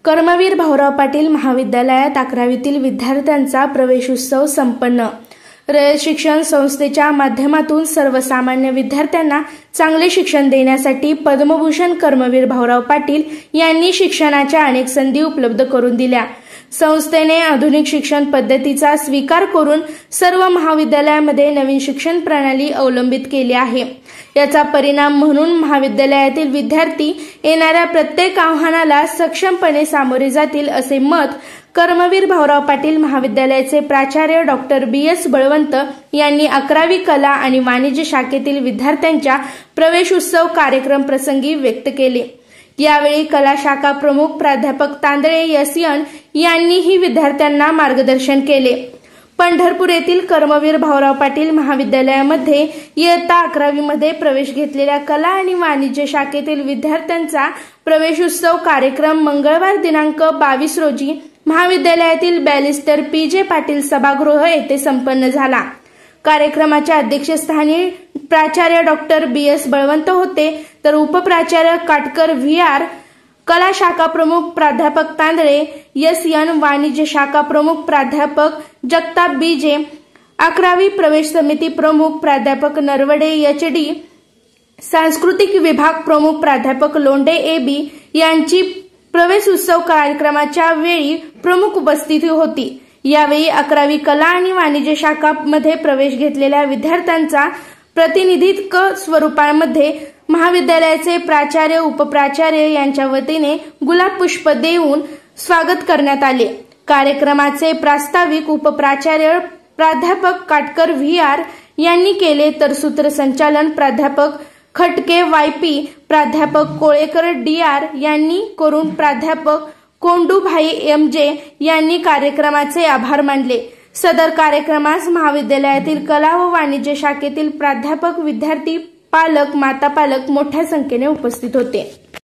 कर्मवीर भाऊराव पाटील महाविद्यालयात 11वीतील विद्यार्थ्यांचा प्रवेशोत्सव संपन्न। रयत शिक्षण संस्थेच्या माध्यमातून सर्वसामान्य विद्यार्थ्यांना चांगले शिक्षण देण्यासाठी पद्मभूषण कर्मवीर भाऊराव पाटील यांनी शिक्षणाच्या अनेक संधी उपलब्ध करून दिल्या। संस्थेने आधुनिक शिक्षण पद्धतीचा स्वीकार करून सर्व महाविद्यालयामध्ये नवीन शिक्षण प्रणाली अवलंबित केली आहे। याचा परिणाम म्हणून महाविद्यालयातील विद्यार्थी येणाऱ्या प्रत्येक आव्हानाला सक्षमपणे सामोरे जातील असे मत कर्मवीर भाऊराव पाटील महाविद्यालयाचे प्राचार्य डॉक्टर BS बळवंत यांनी 11वी कला आणि वाणिज्य शाखेतील विद्यार्थ्यांच्या प्रवेशोत्सव कार्यक्रम प्रसंगी व्यक्त केले। यावेळी कला शाखा प्रमुख प्राध्यापक तांदळे YSN यांनीही विद्यार्थ्यांना मार्गदर्शन केले। पंढरपूर येथील कर्मवीर भाऊराव पाटील महाविद्यालयामध्ये इयत्ता 11वी मध्ये प्रवेश घेतलेल्या कला आणि वाणिज्य शाखेतील विद्यार्थ्यांचा प्रवेशोत्सव कार्यक्रम मंगळवार दिनांक 22 रोजी महाविद्यालयातील बॅरिस्टर PJ पाटील सभागृह येथे संपन्न झाला। कार्यक्रमाच्या अध्यक्षस्थानी प्राचार्य डॉक्टर BS बळवंत होते, तर उपप्राचार्य काटकर VR, कला शाखा प्रमुख प्राध्यापक तांदळे YSN, वाणिज्य शाखा प्रमुख प्राध्यापक जगताप BJ, 11वी प्रवेश समिती प्रमुख प्राध्यापक नरवडे HD, सांस्कृतिक विभाग प्रमुख प्राध्यापक लोंढे AB यांची प्रवेशोत्सव कार्यक्रमाच्या वेळी प्रमुख उपस्थिती होती। यावेळी 11वी कला आणि वाणिज्य शाखामध्ये प्रवेश घेतलेल्या विद्यार्थ्यांचा प्रतिनिधित्व स्वरूपामध्ये महाविद्यालयाचे प्राचार्य उपप्राचार्य यांच्या वतीने गुलाब पुष्प देऊन स्वागत करण्यात आले। कार्यक्रमाचे प्रास्ताविक उपप्राचार्य प्राध्यापक काटकर VR यांनी केले, तर सूत्रसंचालन प्राध्यापक खटके YP, प्राध्यापक कोळेकर DR यांनी करून प्राध्यापक कोंडूभाई MJ यांनी कार्यक्रमाचे आभार मानले। सदर कार्यक्रमास महाविद्यालयातील कला व वाणिज्य शाखेतील प्राध्यापक, विद्यार्थी, पालक, माता पालक मोठ्या संख्येने उपस्थित होते।